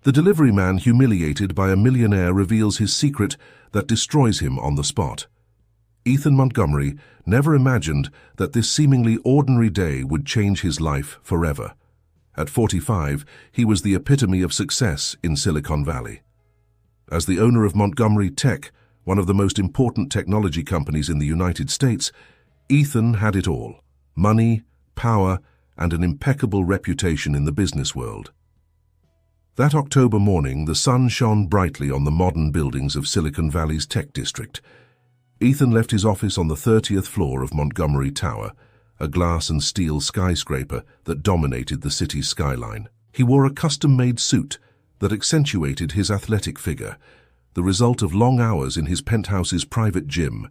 The delivery man, humiliated by a millionaire, reveals his secret that destroys him on the spot. Ethan Montgomery never imagined that this seemingly ordinary day would change his life forever. At 45, he was the epitome of success in Silicon Valley. As the owner of Montgomery Tech, one of the most important technology companies in the United States, Ethan had it all: money, power, and an impeccable reputation in the business world. That October morning, the sun shone brightly on the modern buildings of Silicon Valley's tech district. Ethan left his office on the 30th floor of Montgomery Tower, a glass and steel skyscraper that dominated the city's skyline. He wore a custom-made suit that accentuated his athletic figure, the result of long hours in his penthouse's private gym.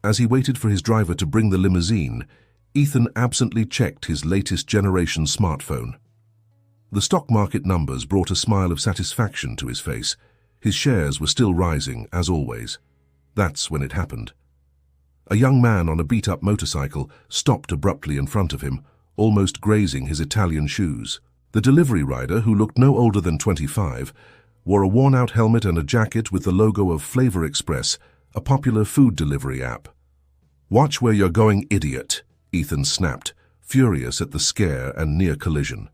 As he waited for his driver to bring the limousine, Ethan absently checked his latest generation smartphone. The stock market numbers brought a smile of satisfaction to his face. His shares were still rising, as always. That's when it happened. A young man on a beat-up motorcycle stopped abruptly in front of him, almost grazing his Italian shoes. The delivery rider, who looked no older than 25, wore a worn-out helmet and a jacket with the logo of Flavor Express, a popular food delivery app. "Watch where you're going, idiot," Ethan snapped, furious at the scare and near collision.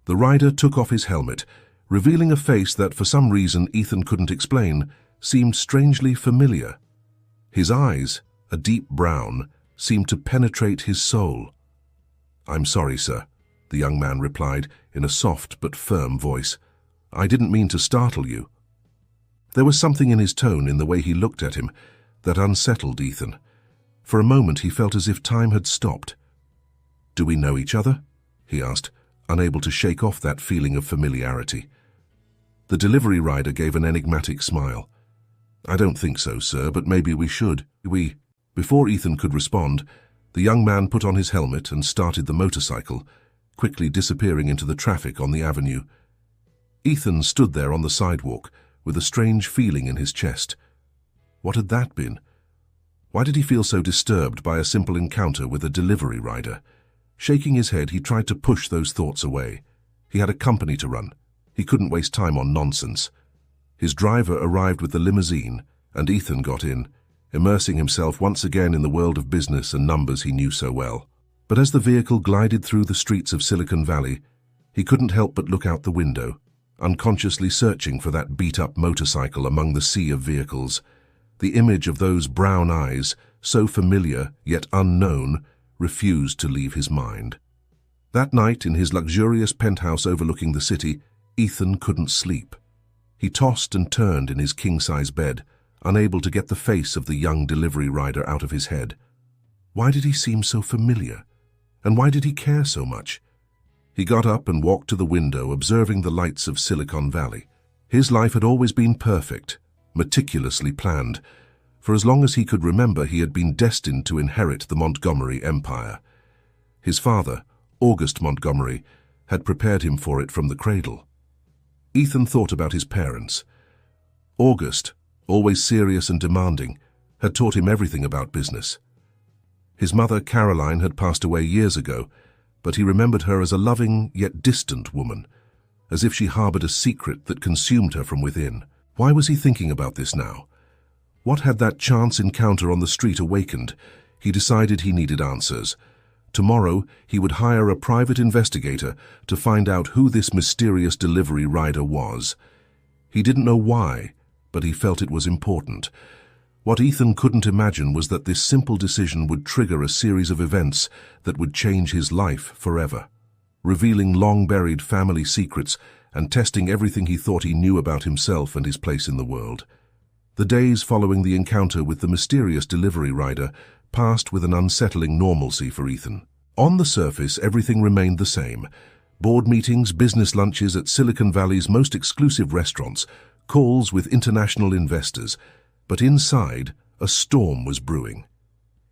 The rider took off his helmet, revealing a face that, for some reason Ethan couldn't explain, seemed strangely familiar. His eyes, a deep brown, seemed to penetrate his soul. "I'm sorry, sir," the young man replied in a soft but firm voice. "I didn't mean to startle you." There was something in his tone, in the way he looked at him, that unsettled Ethan. For a moment he felt as if time had stopped. "Do we know each other?" he asked, unable to shake off that feeling of familiarity. The delivery rider gave an enigmatic smile. "I don't think so, sir, but maybe we should. Before Ethan could respond, the young man put on his helmet and started the motorcycle, quickly disappearing into the traffic on the avenue. Ethan stood there on the sidewalk, with a strange feeling in his chest. What had that been? Why did he feel so disturbed by a simple encounter with a delivery rider? Shaking his head, he tried to push those thoughts away. He had a company to run. He couldn't waste time on nonsense. His driver arrived with the limousine, and Ethan got in, immersing himself once again in the world of business and numbers he knew so well. But as the vehicle glided through the streets of Silicon Valley, he couldn't help but look out the window, unconsciously searching for that beat-up motorcycle among the sea of vehicles. The image of those brown eyes, so familiar yet unknown, refused to leave his mind. That night, in his luxurious penthouse overlooking the city, Ethan couldn't sleep. He tossed and turned in his king-size bed, unable to get the face of the young delivery rider out of his head. Why did he seem so familiar? And why did he care so much? He got up and walked to the window, observing the lights of Silicon Valley. His life had always been perfect, meticulously planned. For as long as he could remember, he had been destined to inherit the Montgomery empire. His father, August Montgomery, had prepared him for it from the cradle. Ethan thought about his parents. August, always serious and demanding, had taught him everything about business. His mother, Caroline, had passed away years ago, but he remembered her as a loving yet distant woman, as if she harbored a secret that consumed her from within. Why was he thinking about this now? What had that chance encounter on the street awakened? He decided he needed answers. Tomorrow, he would hire a private investigator to find out who this mysterious delivery rider was. He didn't know why, but he felt it was important. What Ethan couldn't imagine was that this simple decision would trigger a series of events that would change his life forever, revealing long-buried family secrets and testing everything he thought he knew about himself and his place in the world. The days following the encounter with the mysterious delivery rider passed with an unsettling normalcy for Ethan. On the surface, everything remained the same. Board meetings, business lunches at Silicon Valley's most exclusive restaurants, calls with international investors. But inside, a storm was brewing.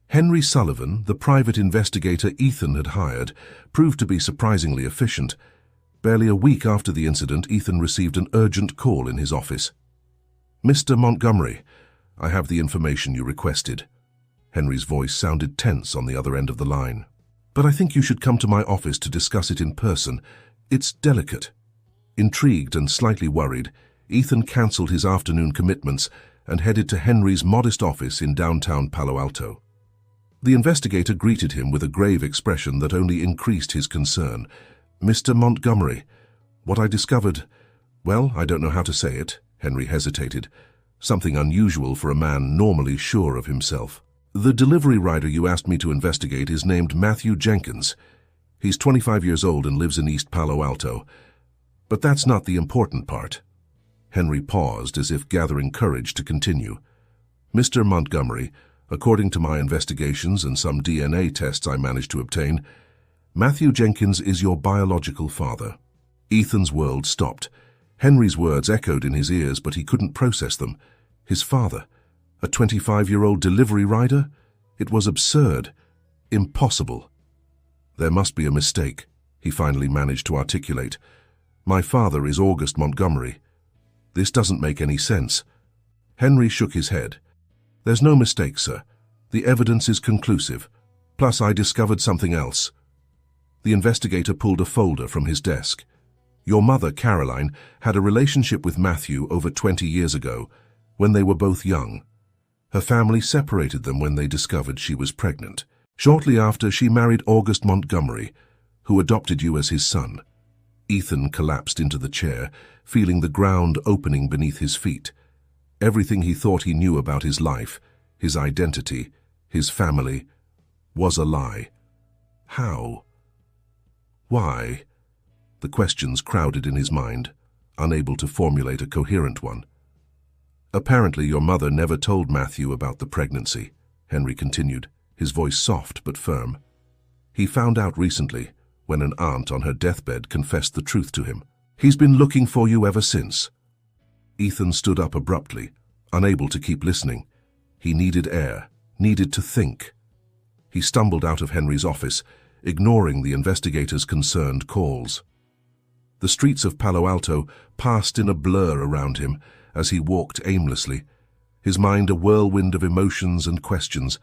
Henry Sullivan, the private investigator Ethan had hired, proved to be surprisingly efficient. Barely a week after the incident, Ethan received an urgent call in his office. "Mr. Montgomery, I have the information you requested." Henry's voice sounded tense on the other end of the line. "But I think you should come to my office to discuss it in person. It's delicate." Intrigued and slightly worried, Ethan cancelled his afternoon commitments and headed to Henry's modest office in downtown Palo Alto. The investigator greeted him with a grave expression that only increased his concern. "Mr. Montgomery, what I discovered, well, I don't know how to say it," Henry hesitated, something unusual for a man normally sure of himself. "The delivery rider you asked me to investigate is named Matthew Jenkins. He's 25 years old and lives in East Palo Alto. But that's not the important part." Henry paused as if gathering courage to continue. "Mr. Montgomery, according to my investigations and some DNA tests I managed to obtain, Matthew Jenkins is your biological father." Ethan's world stopped. Henry's words echoed in his ears, but he couldn't process them. His father, a 25-year-old delivery rider? It was absurd, impossible. "There must be a mistake," he finally managed to articulate. "My father is August Montgomery. This doesn't make any sense." Henry shook his head. "There's no mistake, sir. The evidence is conclusive. Plus, I discovered something else." The investigator pulled a folder from his desk. "Your mother, Caroline, had a relationship with Matthew over 20 years ago, when they were both young. Her family separated them when they discovered she was pregnant. Shortly after, she married August Montgomery, who adopted you as his son." Ethan collapsed into the chair, feeling the ground opening beneath his feet. Everything he thought he knew about his life, his identity, his family, was a lie. How? Why? The questions crowded in his mind, unable to formulate a coherent one. "Apparently your mother never told Matthew about the pregnancy," Henry continued, his voice soft but firm. "He found out recently, when an aunt on her deathbed confessed the truth to him. He's been looking for you ever since." Ethan stood up abruptly, unable to keep listening. He needed air, needed to think. He stumbled out of Henry's office, ignoring the investigator's concerned calls. The streets of Palo Alto passed in a blur around him as he walked aimlessly, his mind a whirlwind of emotions and questions.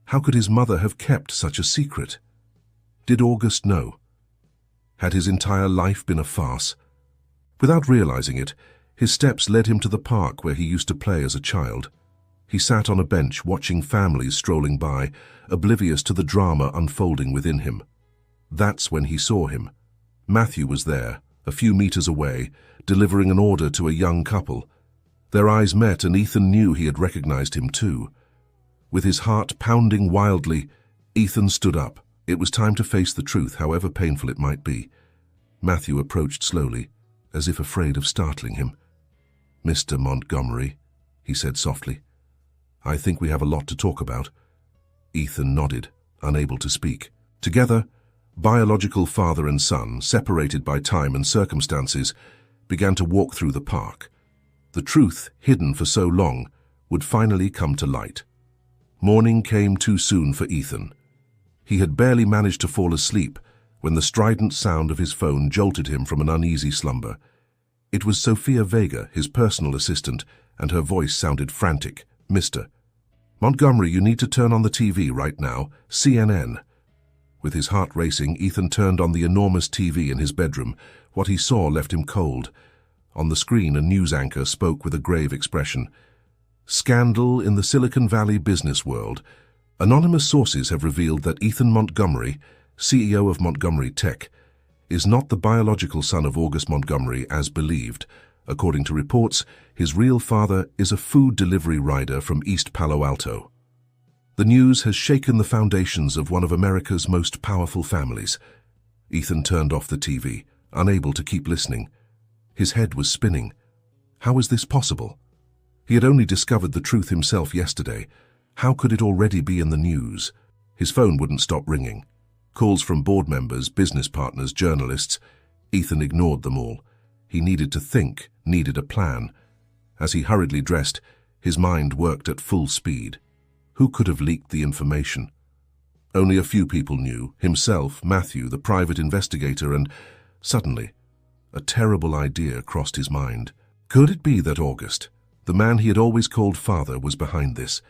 How could his mother have kept such a secret? Did August know? Had his entire life been a farce? Without realizing it, his steps led him to the park where he used to play as a child. He sat on a bench watching families strolling by, oblivious to the drama unfolding within him. That's when he saw him. Matthew was there, a few meters away, delivering an order to a young couple. Their eyes met, and Ethan knew he had recognized him too. With his heart pounding wildly, Ethan stood up. It was time to face the truth, however painful it might be. Matthew approached slowly, as if afraid of startling him. "Mr. Montgomery," he said softly, "I think we have a lot to talk about." Ethan nodded, unable to speak. Together, biological father and son, separated by time and circumstances, began to walk through the park. The truth, hidden for so long, would finally come to light. Morning came too soon for Ethan. He had barely managed to fall asleep when the strident sound of his phone jolted him from an uneasy slumber. It was Sophia Vega, his personal assistant, and her voice sounded frantic. "Mr. Montgomery, you need to turn on the TV right now, CNN." With his heart racing, Ethan turned on the enormous TV in his bedroom. What he saw left him cold. On the screen, a news anchor spoke with a grave expression. "Scandal in the Silicon Valley business world. Anonymous sources have revealed that Ethan Montgomery, CEO of Montgomery Tech, is not the biological son of August Montgomery as believed. According to reports, his real father is a food delivery rider from East Palo Alto." The news has shaken the foundations of one of America's most powerful families. Ethan turned off the TV, unable to keep listening. His head was spinning. How was this possible? He had only discovered the truth himself yesterday. How could it already be in the news? His phone wouldn't stop ringing. Calls from board members, business partners, journalists. Ethan ignored them all. He needed to think, needed a plan. As he hurriedly dressed, his mind worked at full speed. Who could have leaked the information? Only a few people knew, himself, Matthew, the private investigator, and suddenly, a terrible idea crossed his mind. Could it be that August, the man he had always called father, was behind this?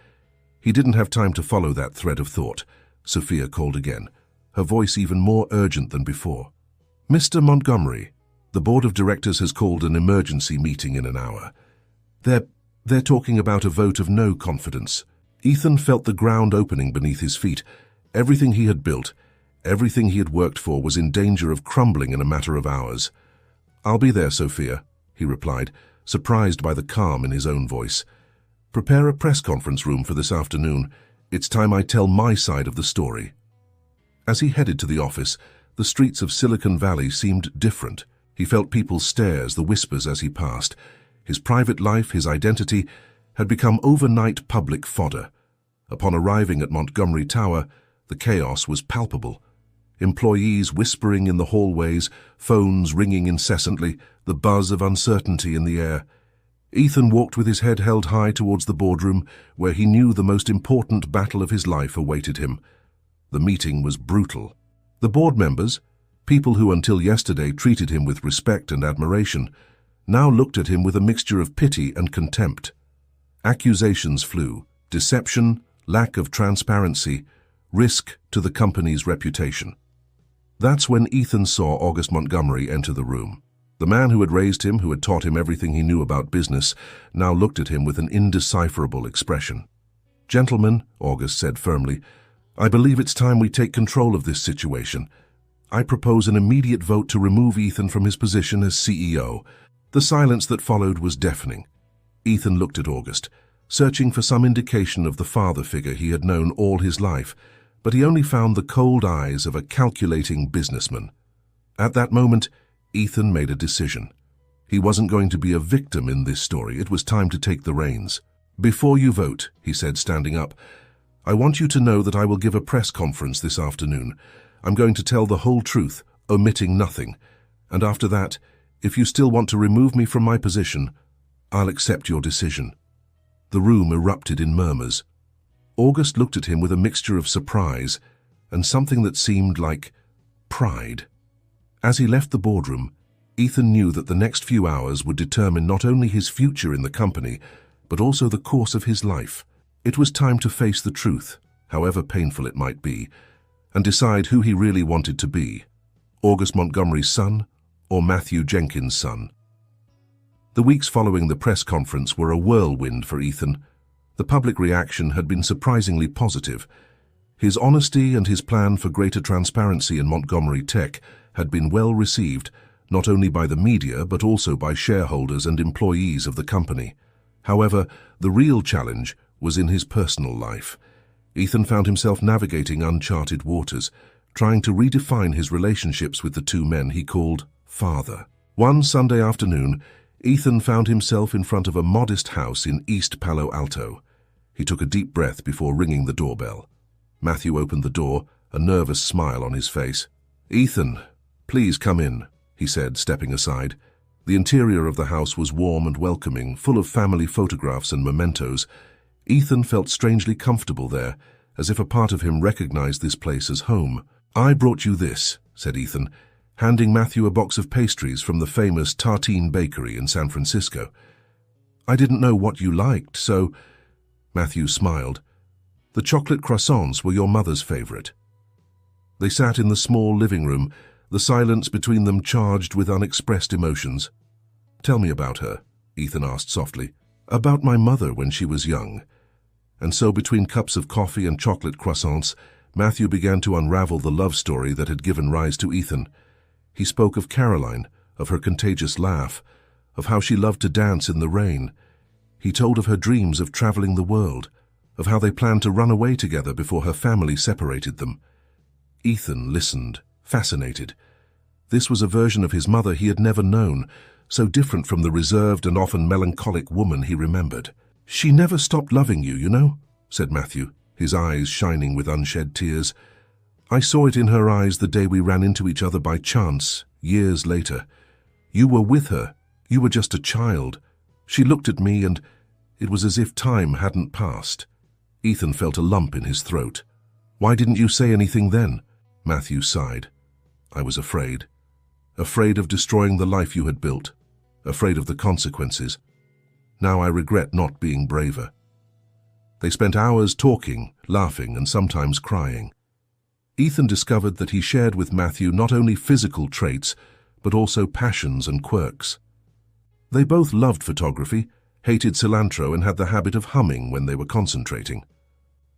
He didn't have time to follow that thread of thought. Sophia called again, her voice even more urgent than before. "Mr. Montgomery, The board of directors has called an emergency meeting in an hour. They're talking about a vote of no confidence. Ethan felt the ground opening beneath his feet. Everything he had built, everything he had worked for was in danger of crumbling in a matter of hours. "I'll be there, Sophia," he replied, surprised by the calm in his own voice. "Prepare a press conference room for this afternoon. It's time I tell my side of the story." As he headed to the office, the streets of Silicon Valley seemed different. He felt people's stares, the whispers as he passed. His private life, his identity, had become overnight public fodder. Upon arriving at Montgomery Tower, the chaos was palpable. Employees whispering in the hallways, phones ringing incessantly, the buzz of uncertainty in the air. Ethan walked with his head held high towards the boardroom, where he knew the most important battle of his life awaited him. The meeting was brutal. The board members, people who until yesterday treated him with respect and admiration, now looked at him with a mixture of pity and contempt. Accusations flew: deception, lack of transparency, risk to the company's reputation. That's when Ethan saw August Montgomery enter the room. The man who had raised him, who had taught him everything he knew about business, now looked at him with an indecipherable expression. "Gentlemen," August said firmly, "I believe it's time we take control of this situation. I propose an immediate vote to remove Ethan from his position as CEO." The silence that followed was deafening. Ethan looked at August, searching for some indication of the father figure he had known all his life, but he only found the cold eyes of a calculating businessman. At that moment, Ethan made a decision. He wasn't going to be a victim in this story. It was time to take the reins. "Before you vote," he said, standing up, "I want you to know that I will give a press conference this afternoon. I'm going to tell the whole truth, omitting nothing. And after that, if you still want to remove me from my position, I'll accept your decision." The room erupted in murmurs. August looked at him with a mixture of surprise and something that seemed like pride. As he left the boardroom, Ethan knew that the next few hours would determine not only his future in the company, but also the course of his life. It was time to face the truth, however painful it might be, and decide who he really wanted to be: August Montgomery's son or Matthew Jenkins' son. The weeks following the press conference were a whirlwind for Ethan. The public reaction had been surprisingly positive. His honesty and his plan for greater transparency in Montgomery Tech had been well received, not only by the media but also by shareholders and employees of the company. However, the real challenge was in his personal life. Ethan found himself navigating uncharted waters, trying to redefine his relationships with the two men he called father. One Sunday afternoon, Ethan found himself in front of a modest house in East Palo Alto. He took a deep breath before ringing the doorbell. Matthew opened the door, a nervous smile on his face. "Ethan, please come in," he said, stepping aside. The interior of the house was warm and welcoming, full of family photographs and mementos. Ethan felt strangely comfortable there, as if a part of him recognized this place as home. "I brought you this," said Ethan, handing Matthew a box of pastries from the famous Tartine Bakery in San Francisco. "I didn't know what you liked, so—" Matthew smiled. "The chocolate croissants were your mother's favorite." They sat in the small living room, the silence between them charged with unexpressed emotions. "Tell me about her," Ethan asked softly. "About my mother when she was young." And so between cups of coffee and chocolate croissants, Matthew began to unravel the love story that had given rise to Ethan. He spoke of Caroline, of her contagious laugh, of how she loved to dance in the rain. He told of her dreams of traveling the world, of how they planned to run away together before her family separated them. Ethan listened, fascinated. This was a version of his mother he had never known, so different from the reserved and often melancholic woman he remembered. "She never stopped loving you, you know," said Matthew, his eyes shining with unshed tears. "I saw it in her eyes the day we ran into each other by chance, years later. You were with her. You were just a child. She looked at me and it was as if time hadn't passed." Ethan felt a lump in his throat. "Why didn't you say anything then?" Matthew sighed. "I was afraid. Afraid of destroying the life you had built. Afraid of the consequences. Now I regret not being braver." They spent hours talking, laughing, and sometimes crying. Ethan discovered that he shared with Matthew not only physical traits, but also passions and quirks. They both loved photography, hated cilantro, and had the habit of humming when they were concentrating.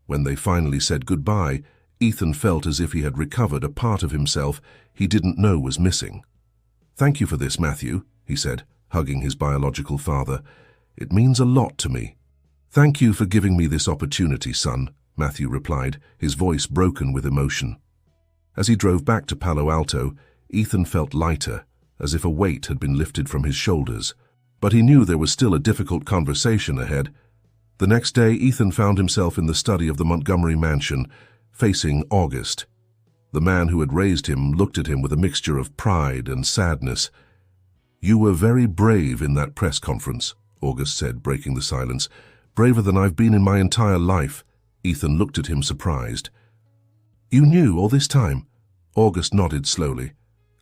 When they finally said goodbye, Ethan felt as if he had recovered a part of himself he didn't know was missing. "Thank you for this, Matthew," he said, hugging his biological father. "It means a lot to me." "Thank you for giving me this opportunity, son," Matthew replied, his voice broken with emotion. As he drove back to Palo Alto, Ethan felt lighter, as if a weight had been lifted from his shoulders. But he knew there was still a difficult conversation ahead. The next day, Ethan found himself in the study of the Montgomery mansion, facing August. The man who had raised him looked at him with a mixture of pride and sadness. "You were very brave in that press conference," August said, breaking the silence. "Braver than I've been in my entire life." Ethan looked at him surprised. "You knew all this time?" August nodded slowly.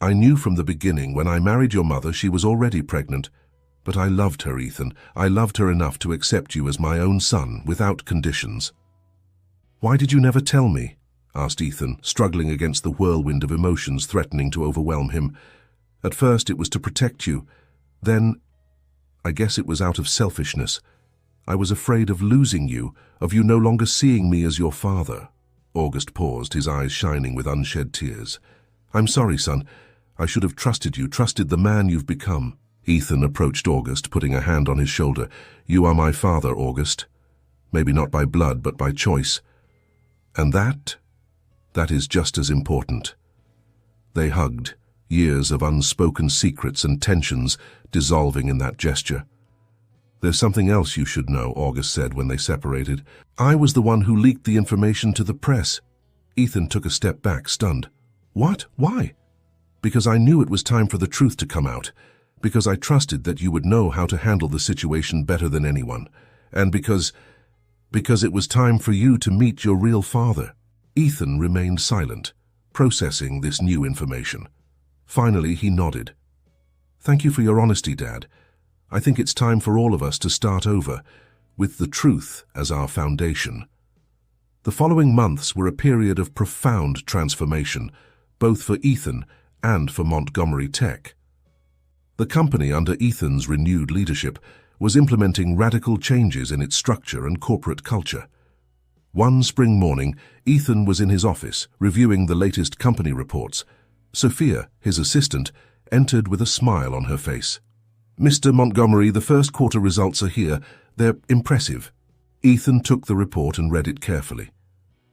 "I knew from the beginning. When I married your mother, she was already pregnant. But I loved her, Ethan. I loved her enough to accept you as my own son, without conditions." "Why did you never tell me?" asked Ethan, struggling against the whirlwind of emotions threatening to overwhelm him. "At first it was to protect you. Then, I guess it was out of selfishness. I was afraid of losing you, of you no longer seeing me as your father." August paused, his eyes shining with unshed tears. "I'm sorry, son. I should have trusted you, trusted the man you've become." Ethan approached August, putting a hand on his shoulder. "You are my father, August. Maybe not by blood, but by choice. And that is just as important." They hugged, years of unspoken secrets and tensions dissolving in that gesture. "There's something else you should know," August said when they separated. "I was the one who leaked the information to the press." Ethan took a step back, stunned. "What? Why?" "Because I knew it was time for the truth to come out. Because I trusted that you would know how to handle the situation better than anyone. And because it was time for you to meet your real father." Ethan remained silent, processing this new information. Finally, he nodded. "Thank you for your honesty, Dad. I think it's time for all of us to start over, with the truth as our foundation." The following months were a period of profound transformation, both for Ethan and for Montgomery Tech. The company, under Ethan's renewed leadership, was implementing radical changes in its structure and corporate culture. One spring morning, Ethan was in his office, reviewing the latest company reports. Sophia, his assistant, entered with a smile on her face. "Mr. Montgomery, the first quarter results are here. They're impressive." Ethan took the report and read it carefully.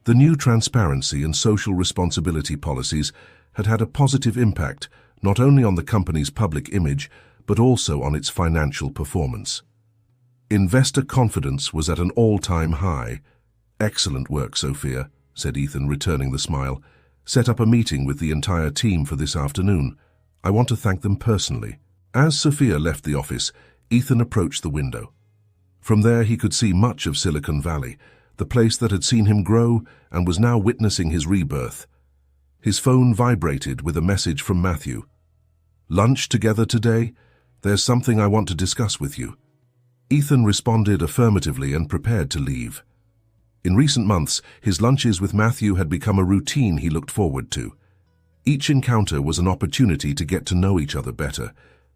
The new transparency and social responsibility policies had had a positive impact not only on the company's public image, but also on its financial performance. Investor confidence was at an all-time high. "Excellent work, Sophia," said Ethan, returning the smile. "Set up a meeting with the entire team for this afternoon. I want to thank them personally." As Sophia left the office, Ethan approached the window. From there he could see much of Silicon Valley, the place that had seen him grow and was now witnessing his rebirth. His phone vibrated with a message from Matthew. "Lunch together today? There's something I want to discuss with you." Ethan responded affirmatively and prepared to leave. In recent months, his lunches with Matthew had become a routine he looked forward to. Each encounter was an opportunity to get to know each other better,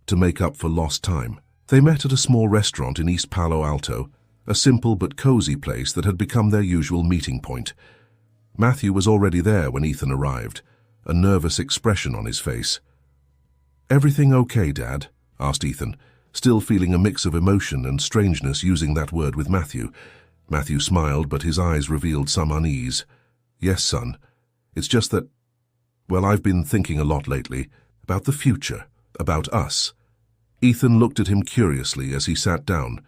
to make up for lost time. They met at a small restaurant in East Palo Alto, a simple but cozy place that had become their usual meeting point. Matthew was already there when Ethan arrived, a nervous expression on his face. "Everything okay, Dad?" asked Ethan, still feeling a mix of emotion and strangeness using that word with Matthew. Matthew smiled, but his eyes revealed some unease. "Yes, son. It's just that, well, I've been thinking a lot lately, about the future, about us." Ethan looked at him curiously as he sat down.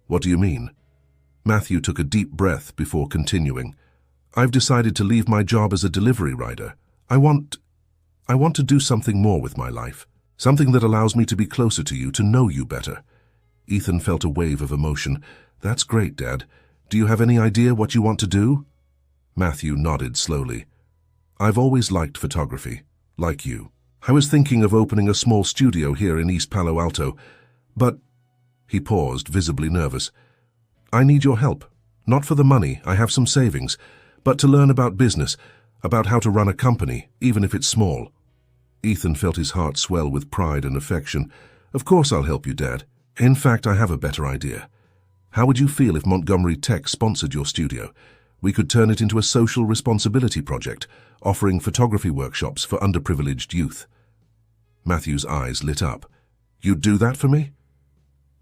"What do you mean?" Matthew took a deep breath before continuing. "I've decided to leave my job as a delivery rider. I want to do something more with my life. Something that allows me to be closer to you, to know you better." Ethan felt a wave of emotion. "That's great, Dad. Do you have any idea what you want to do?" Matthew nodded slowly. "I've always liked photography, like you. I was thinking of opening a small studio here in East Palo Alto, but—" He paused, visibly nervous. "I need your help. Not for the money, I have some savings, but to learn about business, about how to run a company, even if it's small." Ethan felt his heart swell with pride and affection. "Of course I'll help you, Dad. In fact, I have a better idea. How would you feel if Montgomery Tech sponsored your studio? We could turn it into a social responsibility project, offering photography workshops for underprivileged youth." Matthew's eyes lit up. "You'd do that for me?"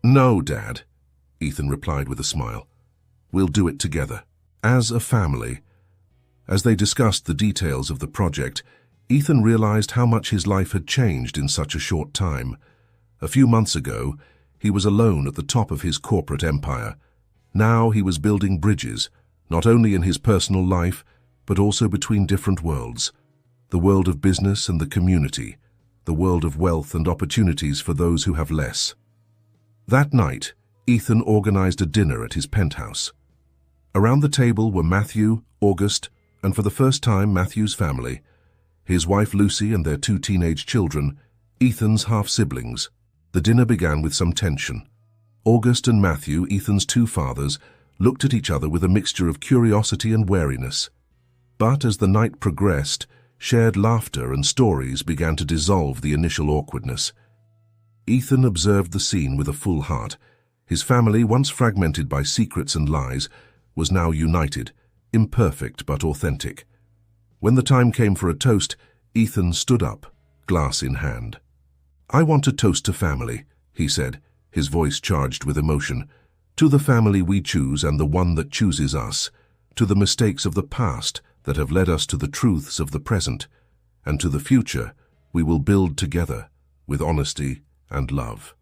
"No, Dad," Ethan replied with a smile. "We'll do it together, as a family." As they discussed the details of the project, Ethan realized how much his life had changed in such a short time. A few months ago, he was alone at the top of his corporate empire. Now he was building bridges, not only in his personal life, but also between different worlds. The world of business and the community, the world of wealth and opportunities for those who have less. That night, Ethan organized a dinner at his penthouse. Around the table were Matthew, August, and for the first time Matthew's family, his wife Lucy and their 2 teenage children, Ethan's half-siblings. The dinner began with some tension. August and Matthew, Ethan's 2 fathers, looked at each other with a mixture of curiosity and wariness. But as the night progressed, shared laughter and stories began to dissolve the initial awkwardness. Ethan observed the scene with a full heart. His family, once fragmented by secrets and lies, was now united, imperfect but authentic. When the time came for a toast, Ethan stood up, glass in hand. "I want to toast to family," he said, his voice charged with emotion. "To the family we choose and the one that chooses us, to the mistakes of the past that have led us to the truths of the present, and to the future we will build together with honesty and love."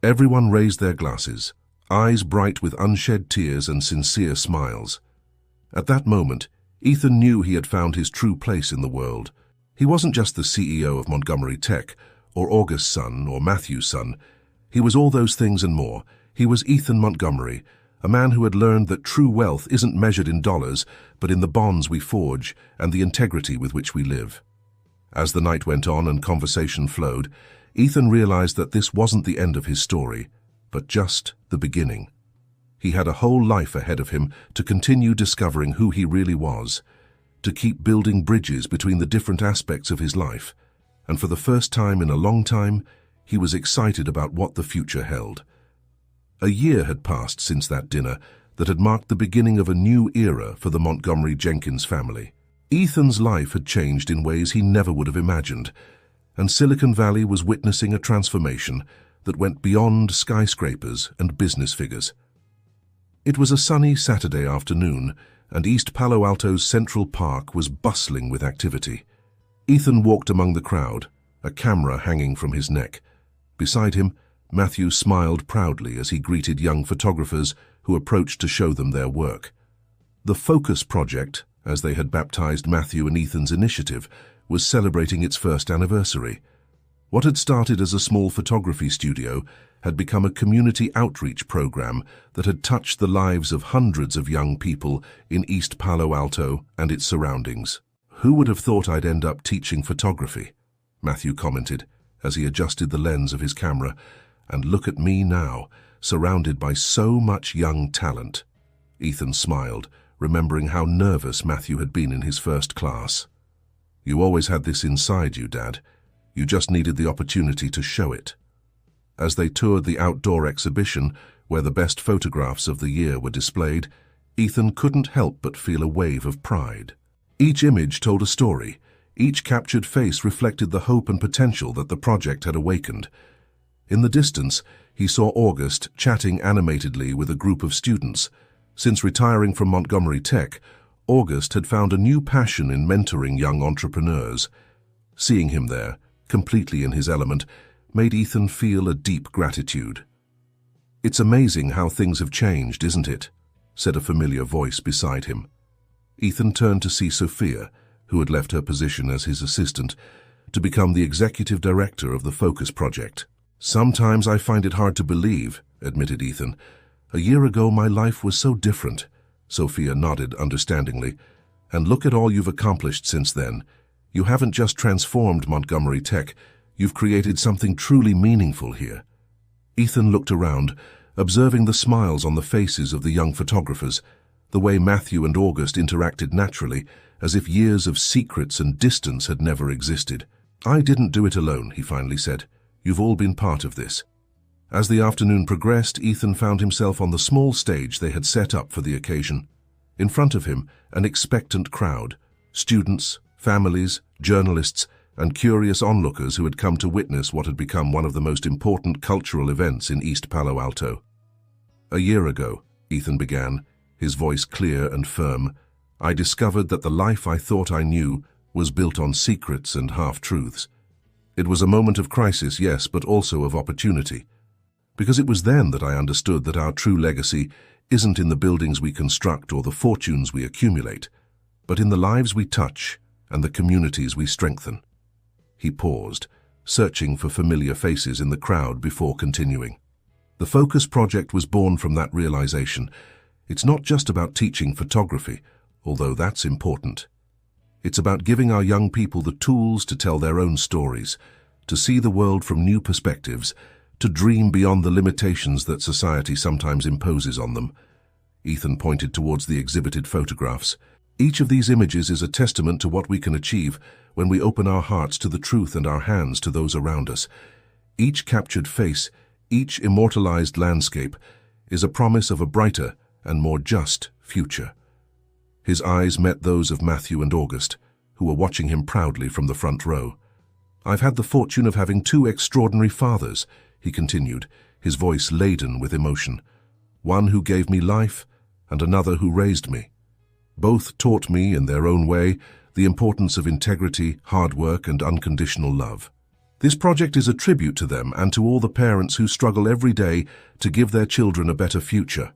Everyone raised their glasses, eyes bright with unshed tears and sincere smiles. At that moment, Ethan knew he had found his true place in the world. He wasn't just the CEO of Montgomery Tech, or August's son, or Matthew's son. He was all those things and more. He was Ethan Montgomery, a man who had learned that true wealth isn't measured in dollars, but in the bonds we forge and the integrity with which we live. As the night went on and conversation flowed, Ethan realized that this wasn't the end of his story, but just the beginning. He had a whole life ahead of him to continue discovering who he really was, to keep building bridges between the different aspects of his life, and for the first time in a long time, he was excited about what the future held. A year had passed since that dinner that had marked the beginning of a new era for the Montgomery Jenkins family. Ethan's life had changed in ways he never would have imagined, and Silicon Valley was witnessing a transformation that went beyond skyscrapers and business figures. It was a sunny Saturday afternoon, and East Palo Alto's Central Park was bustling with activity. Ethan walked among the crowd, a camera hanging from his neck. Beside him, Matthew smiled proudly as he greeted young photographers who approached to show them their work. The Focus Project, as they had baptized Matthew and Ethan's initiative, was celebrating its first anniversary. What had started as a small photography studio had become a community outreach program that had touched the lives of hundreds of young people in East Palo Alto and its surroundings. "Who would have thought I'd end up teaching photography?" Matthew commented as he adjusted the lens of his camera. "And look at me now, surrounded by so much young talent." Ethan smiled, remembering how nervous Matthew had been in his first class. "You always had this inside you, Dad. You just needed the opportunity to show it." As they toured the outdoor exhibition, where the best photographs of the year were displayed, Ethan couldn't help but feel a wave of pride. Each image told a story. Each captured face reflected the hope and potential that the project had awakened. In the distance, he saw August chatting animatedly with a group of students. Since retiring from Montgomery Tech, August had found a new passion in mentoring young entrepreneurs. Seeing him there, completely in his element, made Ethan feel a deep gratitude. "It's amazing how things have changed, isn't it?" said a familiar voice beside him. Ethan turned to see Sophia, who had left her position as his assistant, to become the executive director of the Focus Project. "Sometimes I find it hard to believe," admitted Ethan. "A year ago my life was so different." Sophia nodded understandingly. "And look at all you've accomplished since then. You haven't just transformed Montgomery Tech, you've created something truly meaningful here." Ethan looked around, observing the smiles on the faces of the young photographers, the way Matthew and August interacted naturally, as if years of secrets and distance had never existed. "I didn't do it alone," he finally said. "You've all been part of this." As the afternoon progressed, Ethan found himself on the small stage they had set up for the occasion. In front of him, an expectant crowd, students, families, journalists, and curious onlookers who had come to witness what had become one of the most important cultural events in East Palo Alto. "A year ago," Ethan began, his voice clear and firm, "I discovered that the life I thought I knew was built on secrets and half-truths. It was a moment of crisis, yes, but also of opportunity. Because it was then that I understood that our true legacy isn't in the buildings we construct or the fortunes we accumulate, but in the lives we touch and the communities we strengthen." He paused, searching for familiar faces in the crowd before continuing. The Focus Project was born from that realization. It's not just about teaching photography, although that's important. It's about giving our young people the tools to tell their own stories, to see the world from new perspectives, to dream beyond the limitations that society sometimes imposes on them. Ethan pointed towards the exhibited photographs. Each of these images is a testament to what we can achieve when we open our hearts to the truth and our hands to those around us. Each captured face, each immortalized landscape, is a promise of a brighter and more just future. His eyes met those of Matthew and August, who were watching him proudly from the front row. "I've had the fortune of having two extraordinary fathers," he continued, his voice laden with emotion. "One who gave me life, and another who raised me. Both taught me, in their own way, the importance of integrity, hard work, and unconditional love. This project is a tribute to them and to all the parents who struggle every day to give their children a better future."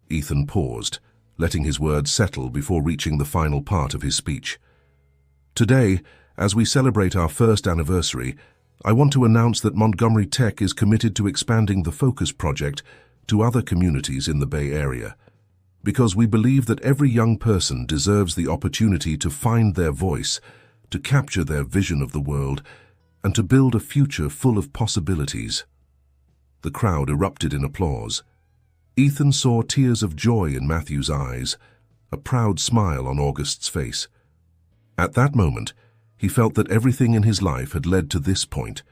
Ethan paused, letting his words settle before reaching the final part of his speech. "Today, as we celebrate our first anniversary, I want to announce that Montgomery Tech is committed to expanding the Focus Project to other communities in the Bay Area, because we believe that every young person deserves the opportunity to find their voice, to capture their vision of the world, and to build a future full of possibilities." The crowd erupted in applause. Ethan saw tears of joy in Matthew's eyes, a proud smile on August's face. At that moment, he felt that everything in his life had led to this point,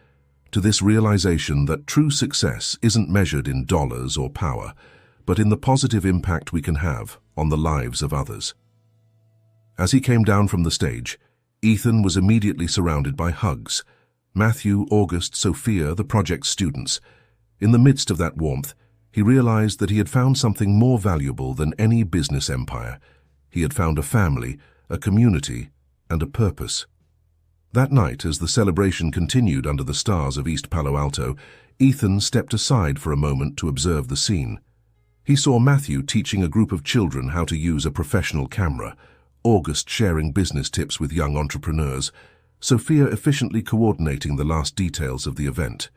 to this realization that true success isn't measured in dollars or power, but in the positive impact we can have on the lives of others. As he came down from the stage, Ethan was immediately surrounded by hugs. Matthew, August, Sophia, the project's students. In the midst of that warmth, he realized that he had found something more valuable than any business empire. He had found a family, a community, and a purpose. That night, as the celebration continued under the stars of East Palo Alto, Ethan stepped aside for a moment to observe the scene. He saw Matthew teaching a group of children how to use a professional camera, August sharing business tips with young entrepreneurs, Sophia efficiently coordinating the last details of the event.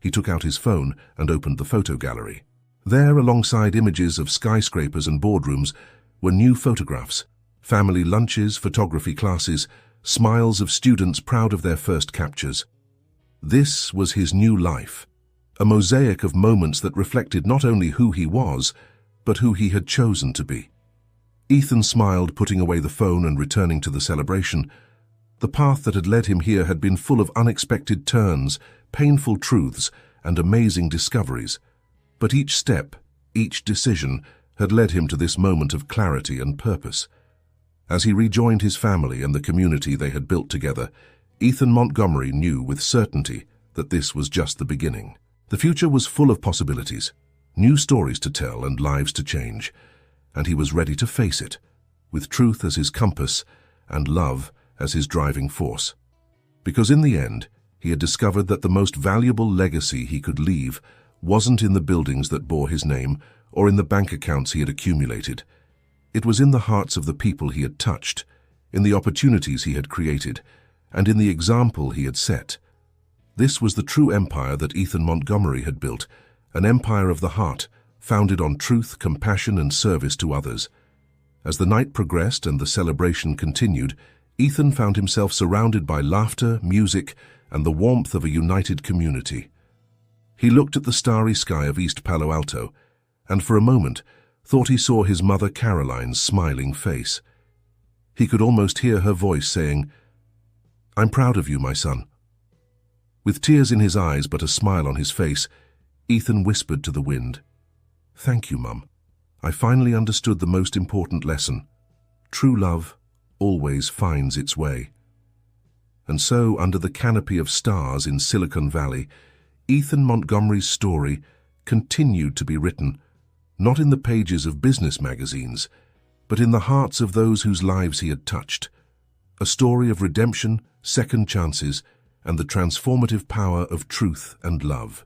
He took out his phone and opened the photo gallery. There, alongside images of skyscrapers and boardrooms, were new photographs, family lunches, photography classes, smiles of students proud of their first captures. This was his new life, a mosaic of moments that reflected not only who he was, but who he had chosen to be. Ethan smiled, putting away the phone and returning to the celebration. The path that had led him here had been full of unexpected turns, painful truths, and amazing discoveries. But each step, each decision, had led him to this moment of clarity and purpose. As he rejoined his family and the community they had built together, Ethan Montgomery knew with certainty that this was just the beginning. The future was full of possibilities, new stories to tell and lives to change, and he was ready to face it, with truth as his compass and love as his driving force. Because in the end, he had discovered that the most valuable legacy he could leave wasn't in the buildings that bore his name or in the bank accounts he had accumulated. It was in the hearts of the people he had touched, in the opportunities he had created, and in the example he had set. This was the true empire that Ethan Montgomery had built, an empire of the heart, founded on truth, compassion, and service to others. As the night progressed and the celebration continued, Ethan found himself surrounded by laughter, music, and the warmth of a united community. He looked at the starry sky of East Palo Alto, and for a moment thought he saw his mother Caroline's smiling face. He could almost hear her voice saying, "I'm proud of you, my son. With tears in his eyes but a smile on his face, Ethan whispered to the wind, "Thank you, Mum. I finally understood the most important lesson. True love always finds its way." And so, under the canopy of stars in Silicon Valley, Ethan Montgomery's story continued to be written, not in the pages of business magazines, but in the hearts of those whose lives he had touched. A story of redemption, second chances, and the transformative power of truth and love.